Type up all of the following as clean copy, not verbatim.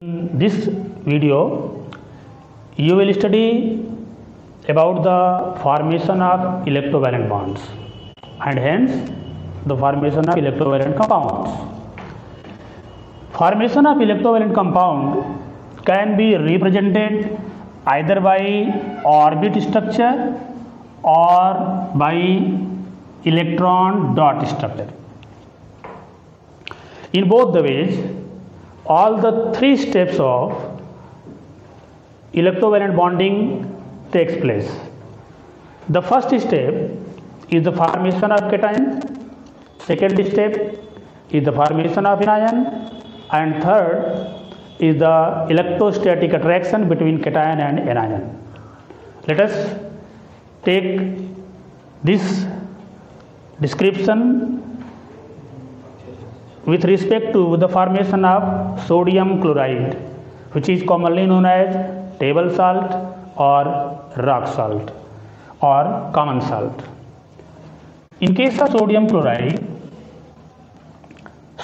In this video, you will study about the formation of electrovalent bonds and hence the formation of electrovalent compounds. Formation of electrovalent compound can be represented either by orbit structure or by electron dot structure. In both the ways, all the three steps of electrovalent bonding takes place. The first step is the formation of cation, second step is the formation of anion, and third is the electrostatic attraction between cation and anion. Let us take this description with respect to the formation of sodium chloride, which is commonly known as table salt or rock salt or common salt. In case of sodium chloride,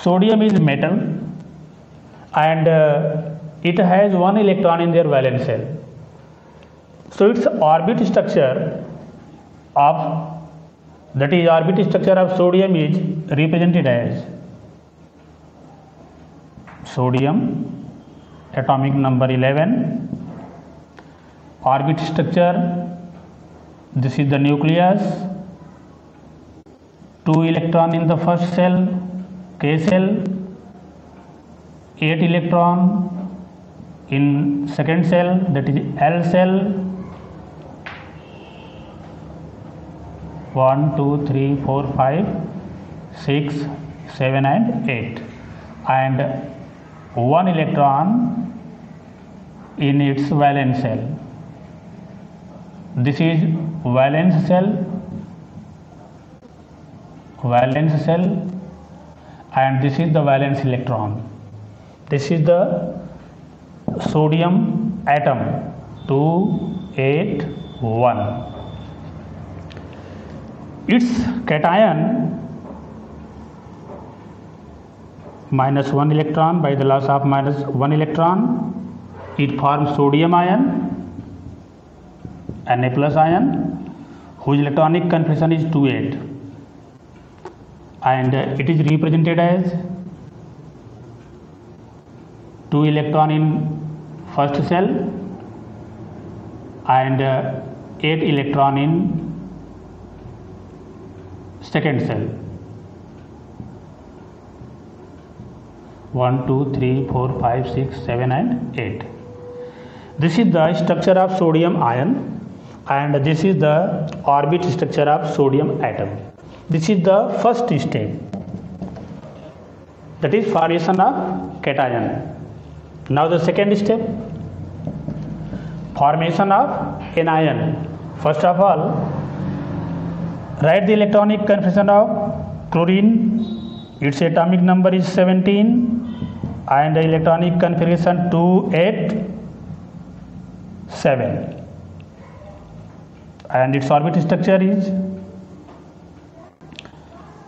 sodium is metal and it has one electron in their valence shell. So its orbit structure of sodium is represented as sodium, atomic number 11, orbit structure, this is the nucleus, 2 electron in the first cell, K cell, 8 electron in second cell, that is L cell, 1, 2, 3, 4, 5, 6, 7 and 8, and 1 electron in its valence shell. This is valence shell, and this is the valence electron. This is the sodium atom 281. Its cation minus 1 electron, by the loss of minus 1 electron, it forms sodium ion, Na plus ion, whose electronic configuration is 28, and it is represented as 2 electron in first cell and 8 electron in second cell. 1, 2, 3, 4, 5, 6, 7 and 8. This is the structure of sodium ion and this is the orbit structure of sodium atom. This is the first step, that is formation of cation. Now the second step, formation of anion. First of all, write the electronic configuration of chlorine. Its atomic number is 17 and the electronic configuration 287, and its orbit structure is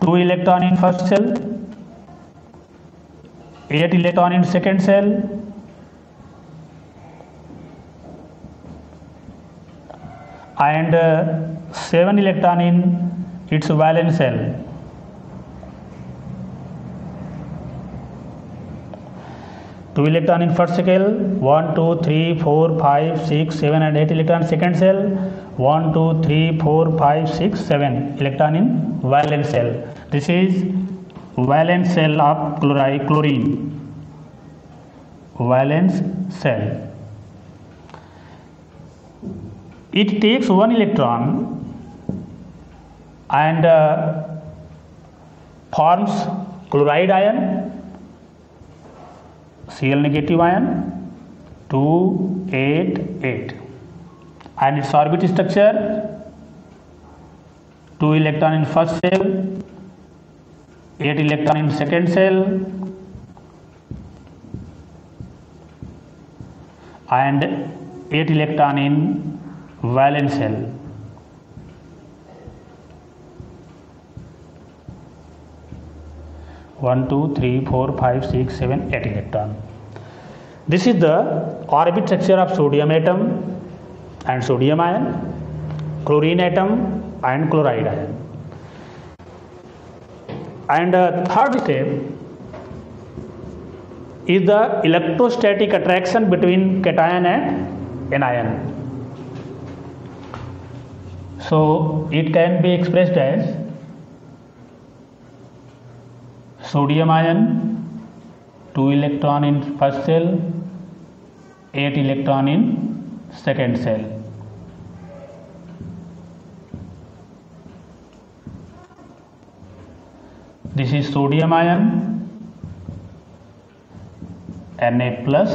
2 electron in first cell, 8 electron in second cell, and 7 electron in its valence shell. 2 electron in first cell, 1, 2, 3, 4, 5, 6, 7 and 8 electron second cell, 1, 2, 3, 4, 5, 6, 7 electron in valence cell. This is valence cell of chlorine, valence cell. It takes 1 electron and forms chloride ion, Cl negative ion 288, and its orbit structure 2 electron in first cell, 8 electron in second cell, and 8 electron in valence shell. 1, 2, 3, 4, 5, 6, 7, 8 electron. This is the orbit structure of sodium atom and sodium ion, chlorine atom and chloride ion. And third step is the electrostatic attraction between cation and anion. So it can be expressed as sodium ion 2 electron in first cell, 8 electron in second cell. This is sodium ion Na plus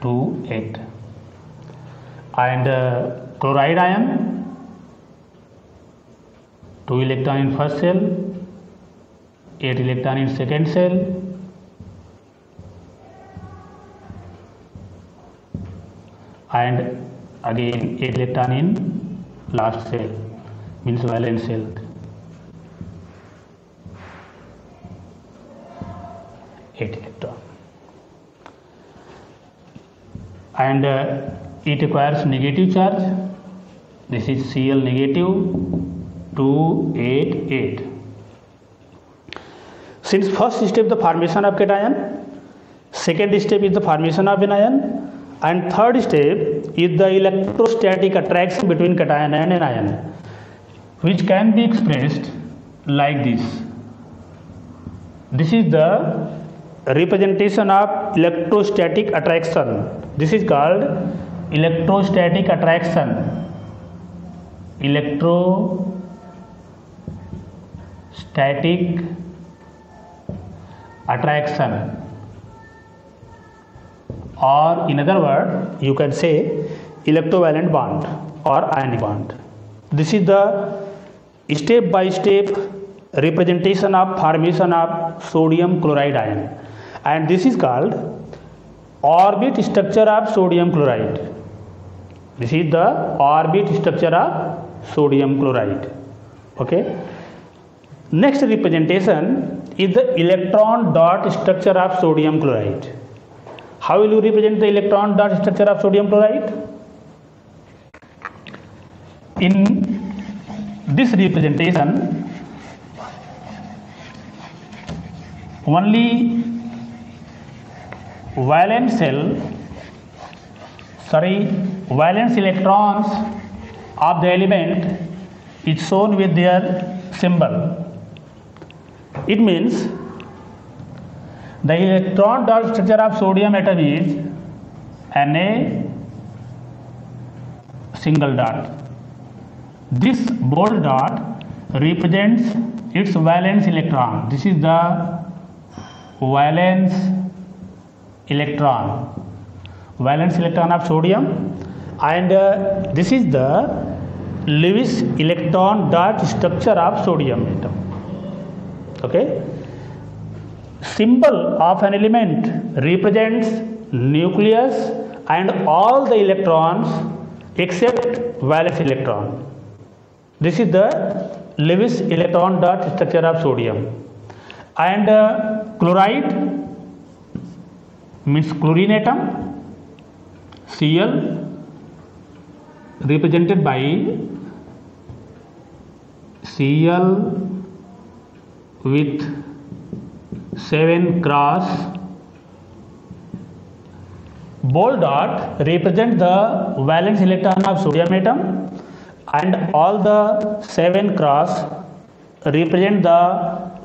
2 8 and chloride ion 2 electron in first cell, 8 electron in second cell, and again 8 electron in last cell, means valence cell. Electron, and it requires negative charge. This is Cl negative 288. Since first step the formation of cation, second step is the formation of anion, and third step is the electrostatic attraction between cation and anion, which can be expressed like this. This is the representation of electrostatic attraction. This is called electrostatic attraction. Electrostatic attraction, or in other words you can say electrovalent bond or ionic bond. This is the step by step representation of formation of sodium chloride ion, and this is called orbit structure of sodium chloride. This is the orbit structure of sodium chloride. Okay. Next representation is the electron dot structure of sodium chloride. How will you represent the electron dot structure of sodium chloride? In this representation, only valence electrons of the element is shown with their symbol. It means the electron dot structure of sodium atom is Na single dot. This bold dot represents its valence electron. This is the valence electron of sodium, and this is the Lewis electron dot structure of sodium atom. Okay. Symbol of an element represents nucleus and all the electrons except valence electron. This is the Lewis electron dot structure of sodium. And chloride means chlorine atom, Cl represented by Cl with 7 cross. Bold dot represent the valence electron of sodium atom, and all the 7 cross represent the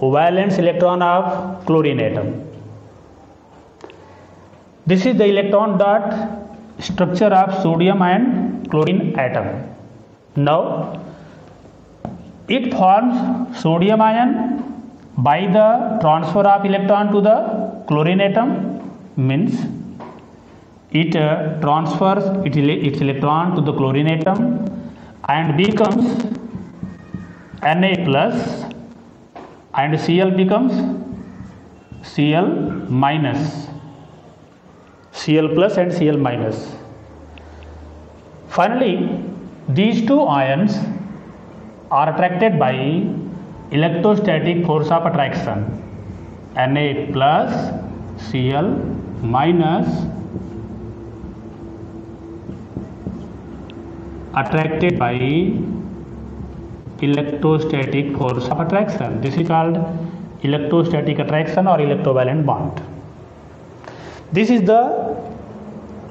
valence electron of chlorine atom. This is the electron dot structure of sodium and chlorine atom. Now it forms sodium ion by the transfer of electron to the chlorine atom, means it transfers its electron to the chlorine atom and becomes Na plus, and Cl becomes Cl minus, Cl plus and Cl minus. Finally, these two ions are attracted by electrostatic force of attraction, Na plus Cl minus attracted by electrostatic force of attraction. This is called electrostatic attraction or electrovalent bond. This is the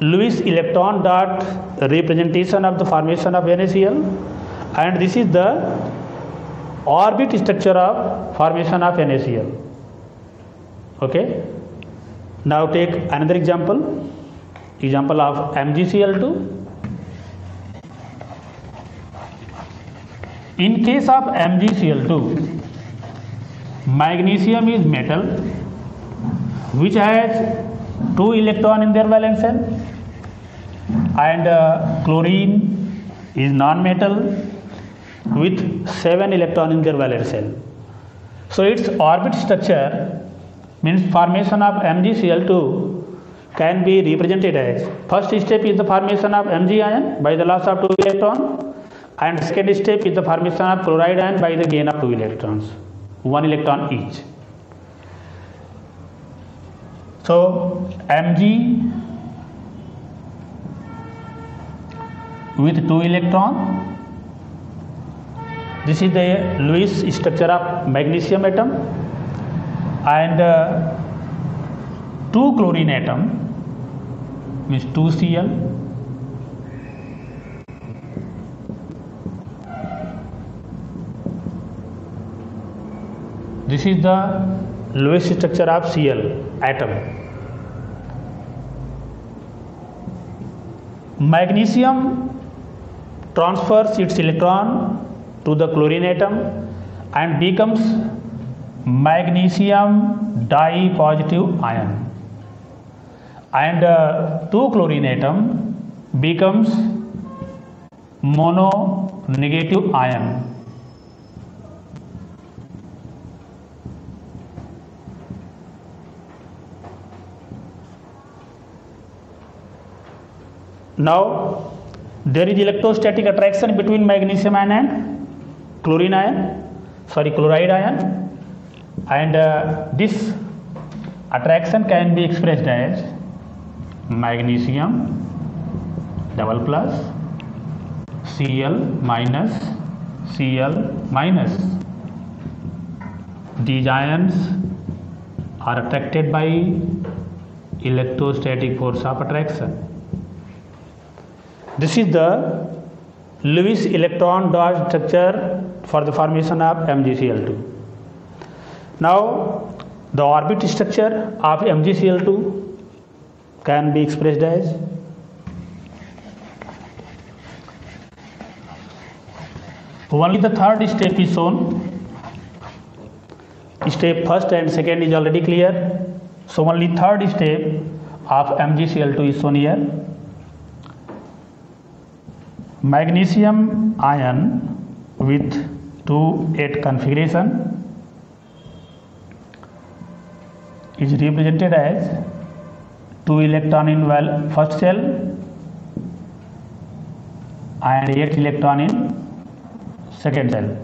Lewis electron dot representation of the formation of NaCl, and this is the orbit structure of formation of NaCl. Okay. Now take another example of MgCl2. In case of MgCl2, magnesium is metal which has 2 electrons in their valence shell, and chlorine is non-metal with 7 electrons in their valence shell. So its orbit structure means formation of MgCl2 can be represented as, first step is the formation of Mg ion by the loss of 2 electrons, and second step is the formation of chloride ion by the gain of 2 electrons, 1 electron each. So Mg with 2 electrons, this is the Lewis structure of magnesium atom, and 2 chlorine atom means 2Cl, this is the Lewis structure of Cl atom. Magnesium transfers its electron to the chlorine atom and becomes magnesium dipositive ion, and 2 chlorine atom becomes mono negative ion. Now there is electrostatic attraction between magnesium ion and chloride ion, and this attraction can be expressed as magnesium double plus Cl minus Cl minus. These ions are attracted by electrostatic force of attraction. This is the Lewis electron dot structure for the formation of MgCl2. Now the orbit structure of MgCl2 can be expressed as only the third step is shown. Step first and second is already clear, so only third step of MgCl2 is shown here. Magnesium ion with 2,8 configuration is represented as 2 electron in first cell and 8 electron in second cell.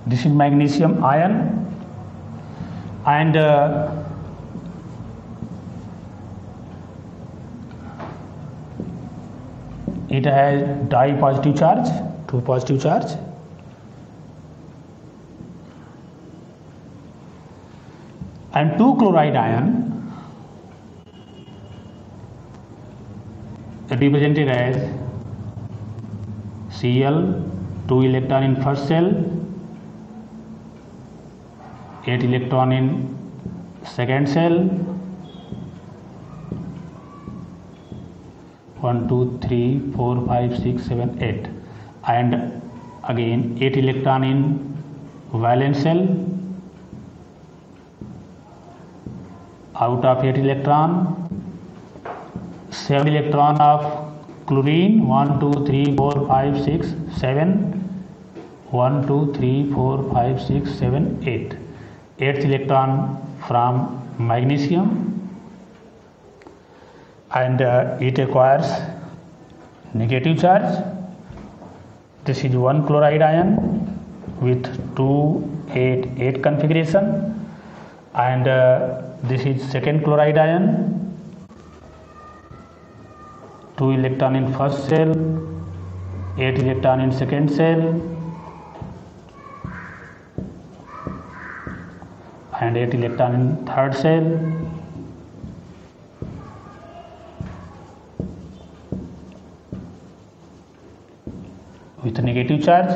This is magnesium ion, and it has di-positive charge, 2 positive charge, and 2 chloride ion represented as Cl, 2 electron in first cell, 8 electron in second cell, 1, 2, 3, 4, 5, 6, 7, 8, and again 8 electron in valence shell. Out of 8 electron, 7 electron of chlorine, 1, 2, 3, 4, 5, 6, 7, 1, 2, 3, 4, 5, 6, 7, 8. 8th electron from magnesium, and it acquires negative charge. This is one chloride ion with 288 configuration, and this is second chloride ion, 2 electron in first cell, 8 electron in second cell, and 8 electron in third cell. With negative charge,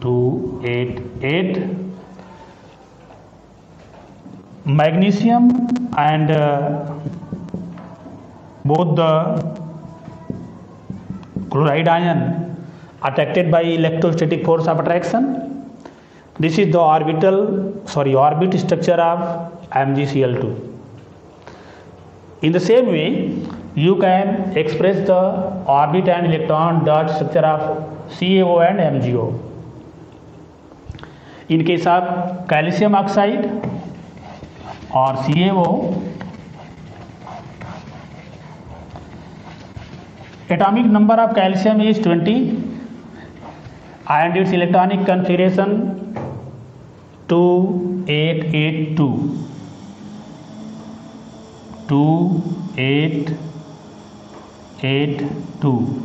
288. Magnesium and both the chloride ion attracted by electrostatic force of attraction. This is the orbit structure of MgCl2. In the same way, you can express the orbit and electron dot structure of CaO and MgO. In case of calcium oxide or CaO, atomic number of calcium is 20 and its electronic configuration 2882. 2882,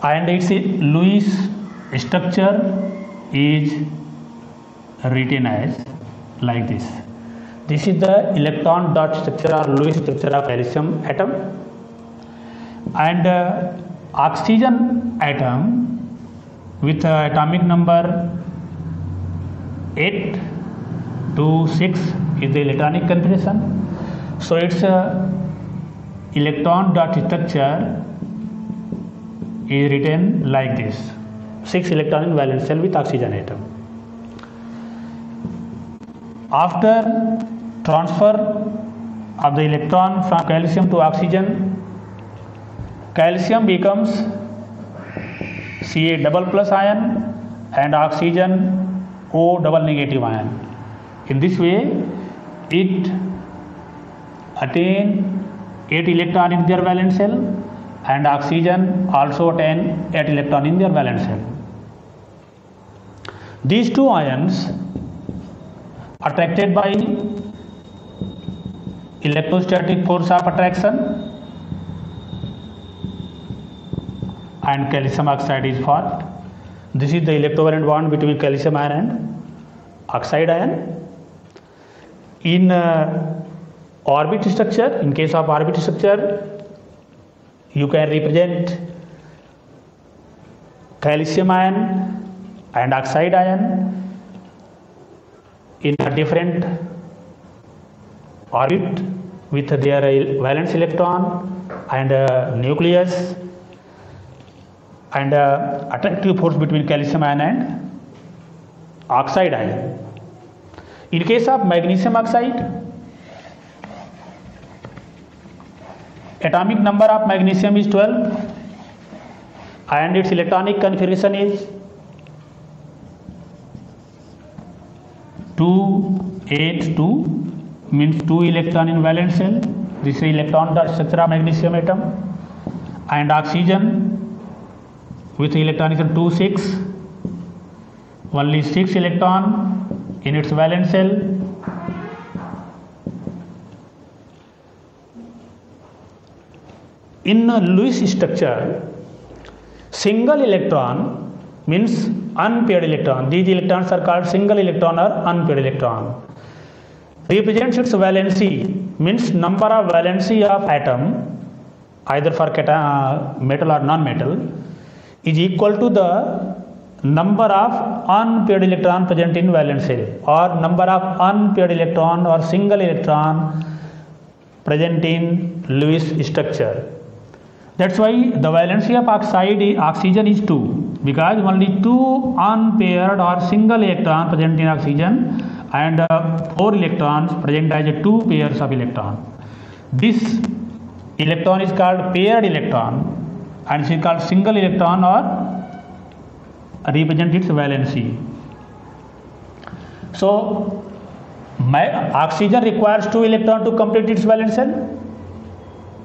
and its Lewis structure is written as like this. This is the electron dot structure or Lewis structure of calcium atom, and oxygen atom with atomic number 8 to 6 is the electronic configuration. So its electron dot structure is written like this: 6 electron in valence shell with oxygen atom. After transfer of the electron from calcium to oxygen, calcium becomes Ca double plus ion and oxygen O double negative ion. In this way, it attain 8 electron in their valence shell, and oxygen also attain 8 electron in their valence shell. These two ions attracted by electrostatic force of attraction, and calcium oxide is formed. This is the electrovalent bond between calcium ion and oxide ion. In orbit structure, in case of orbit structure, you can represent calcium ion and oxide ion in a different orbit with their valence electron and nucleus, and attractive force between calcium ion and oxide ion. In case of magnesium oxide, atomic number of magnesium is 12 and its electronic configuration is 282, means 2 electron in valence shell. This is electron dot structure of magnesium atom, and oxygen with electronic 26, only 6 electron in its valence shell. In Lewis structure, single electron means unpaired electron. These electrons are called single electron or unpaired electron. Represents its valency, means number of valency of atom, either for metal or non-metal, is equal to the number of unpaired electron present in valence shell, or number of unpaired electron or single electron present in Lewis structure. That's why the valency of oxygen is 2, because only 2 unpaired or single electron present in oxygen and 4 electrons present as 2 pairs of electron. This electron is called paired electron, and it is called single electron or represent its valency. So Oxygen requires 2 electrons to complete its valence shell,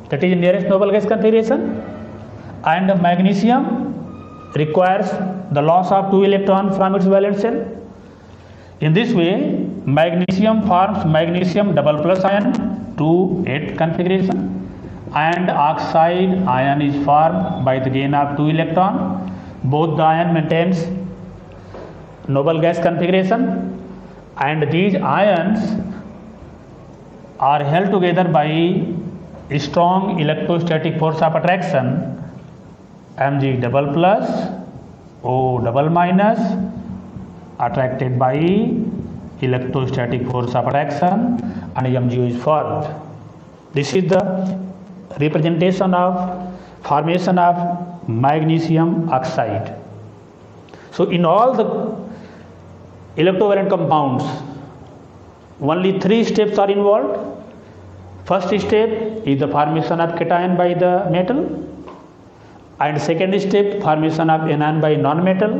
that is nearest noble gas configuration, and magnesium requires the loss of 2 electrons from its valence shell. In this way, magnesium forms magnesium double plus ion 2,8 configuration, and oxide ion is formed by the gain of 2 electron. Both the ion maintains noble gas configuration, and these ions are held together by strong electrostatic force of attraction Mg double plus O double minus, attracted by electrostatic force of attraction, and MgO is formed. This is the representation of formation of magnesium oxide. So in all the electrovalent compounds, only 3 steps are involved. First step is the formation of cation by the metal, and second step formation of anion by non-metal,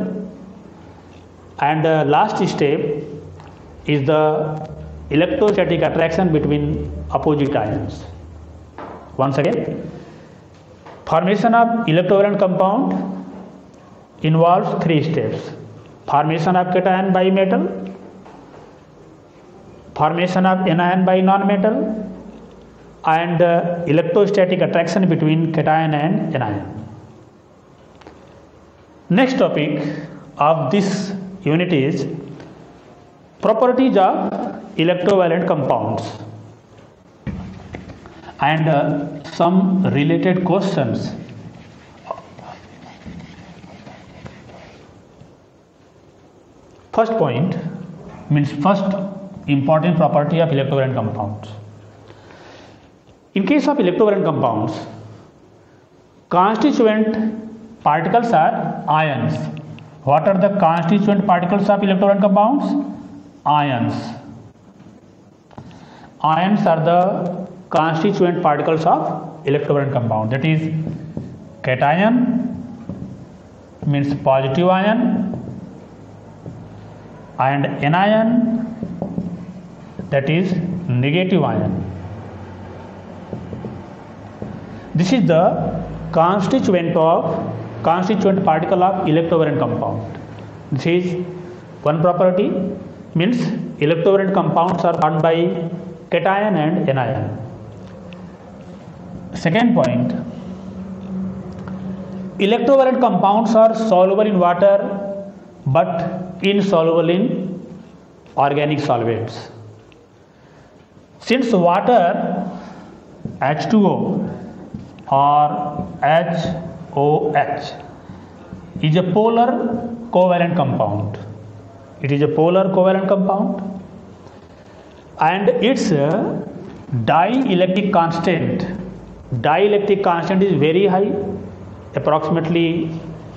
and the last step is the electrostatic attraction between opposite ions. Once again, formation of electrovalent compound involves 3 steps: formation of cation by metal, formation of anion by non-metal, and electrostatic attraction between cation and anion. Next topic of this unit is properties of electrovalent compounds, and some related questions. First point means first important property of electrovalent compounds. In case of electrovalent compounds, constituent particles are ions. What are the constituent particles of electrovalent compounds? Ions. Ions are the constituent particles of electrovalent compound. That is, cation means positive ion, and anion, that is negative ion. This is the constituent particle of electrovalent compound. This is one property, means electrovalent compounds are formed by cation and anion. Second point, electrovalent compounds are soluble in water but insoluble in organic solvents. Since water H2O or HOH is a polar covalent compound. It is a polar covalent compound, and its dielectric constant is very high, approximately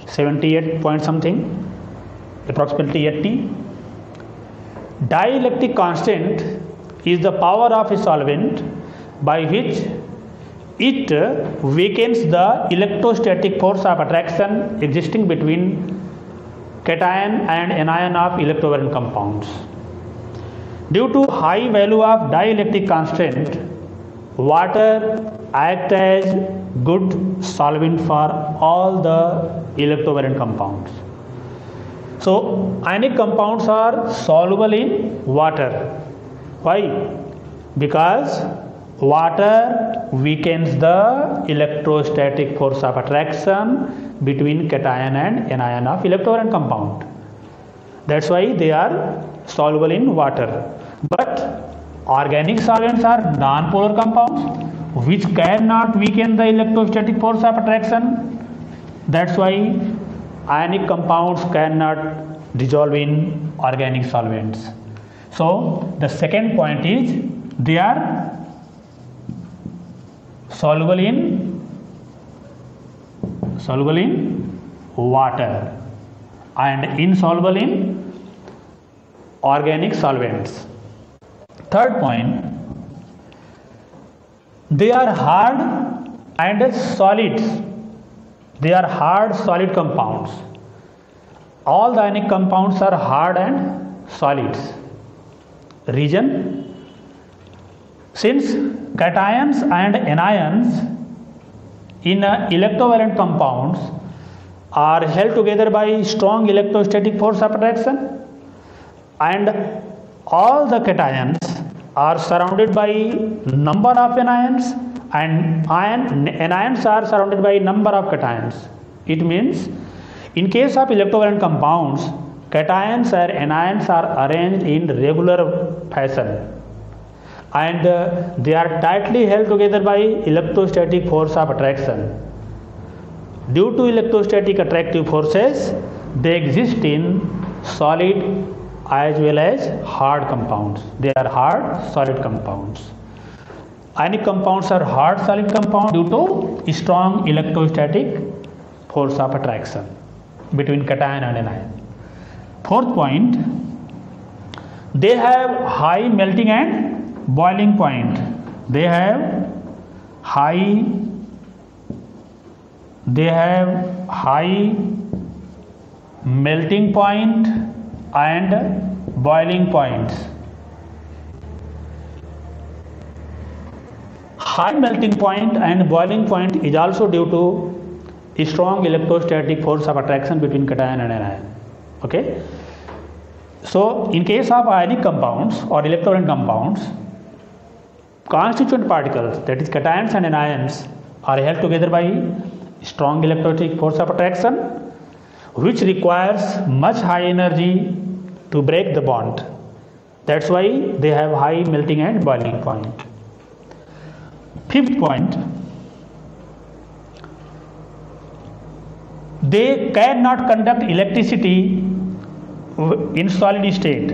78 point something, approximately 80. Dielectric constant is the power of a solvent by which it weakens the electrostatic force of attraction existing between cation and anion of electrovalent compounds. Due to high value of dielectric constant, water acts as good solvent for all the electrovalent compounds. So ionic compounds are soluble in water. Why? Because water weakens the electrostatic force of attraction between cation and anion of electrovalent compound. That's why they are soluble in water. But organic solvents are non-polar compounds which cannot weaken the electrostatic force of attraction. That's why ionic compounds cannot dissolve in organic solvents. So the second point is they are soluble in water and insoluble in organic solvents. Third point, they are hard and solids. They are hard solid compounds. All the ionic compounds are hard and solids. Reason? Since cations and anions in electrovalent compounds are held together by strong electrostatic force of attraction, and all the cations are surrounded by number of anions, and anions are surrounded by number of cations. It means in case of electrovalent compounds, cations and anions are arranged in regular fashion, and they are tightly held together by electrostatic force of attraction. Due to electrostatic attractive forces, they exist in solid as well as hard compounds. They are hard solid compounds. Ionic compounds are hard solid compounds due to strong electrostatic force of attraction between cation and anion. Fourth point, they have high melting and boiling point. They have high melting point and boiling points. High melting point and boiling point is also due to strong electrostatic force of attraction between cation and anion. Okay. So in case of ionic compounds or electrovalent compounds, constituent particles, that is cations and anions, are held together by strong electrostatic force of attraction, which requires much high energy to break the bond. That's why they have high melting and boiling point. Fifth point, they cannot conduct electricity in solid state.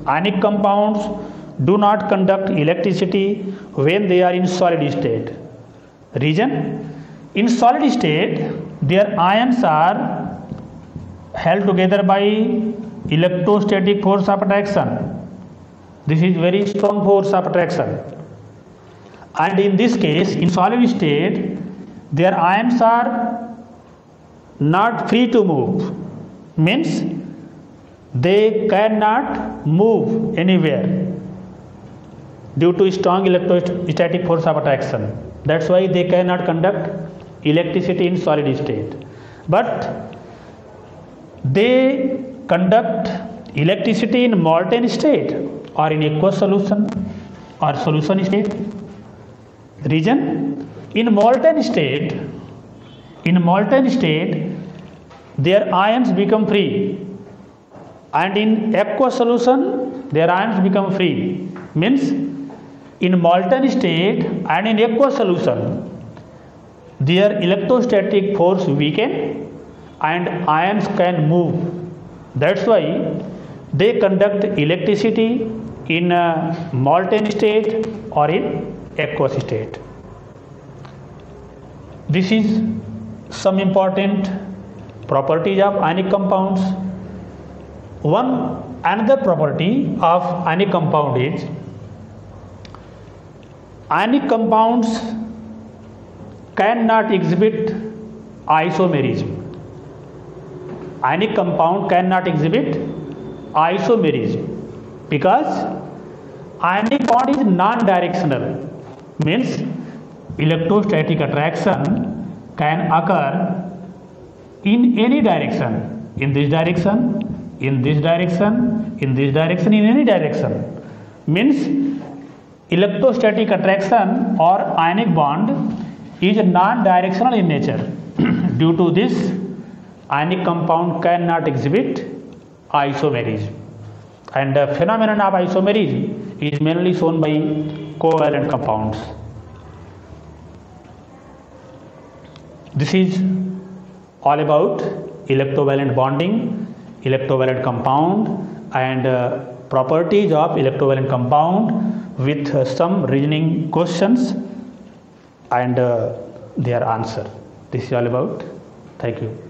Ionic compounds do not conduct electricity when they are in solid state. Reason? In solid state, their ions are held together by electrostatic force of attraction. This is very strong force of attraction. And in this case, in solid state, their ions are not free to move. Means they cannot move anywhere due to strong electrostatic force of attraction. That's why they cannot conduct electricity in solid state. But they conduct electricity in molten state or in aqueous solution or solution state. Reason? In molten state, their ions become free, and in aqueous solution their ions become free. Means in molten state and in aqueous solution, their electrostatic force weaken and ions can move. That's why they conduct electricity in a molten state or in aqueous state. This is some important properties of ionic compounds. Another property of ionic compound is ionic compounds cannot exhibit isomerism. Ionic compound cannot exhibit isomerism because ionic bond is non-directional. Means electrostatic attraction can occur in any direction, in this direction, in this direction, in this direction, in any direction. Means electrostatic attraction or ionic bond is non-directional in nature. Due to this, ionic compound cannot exhibit isomerism, and the phenomenon of isomerism is mainly shown by covalent compounds. This is all about electrovalent bonding, electrovalent compound, and properties of electrovalent compound with some reasoning questions and their answer. This is all about. Thank you.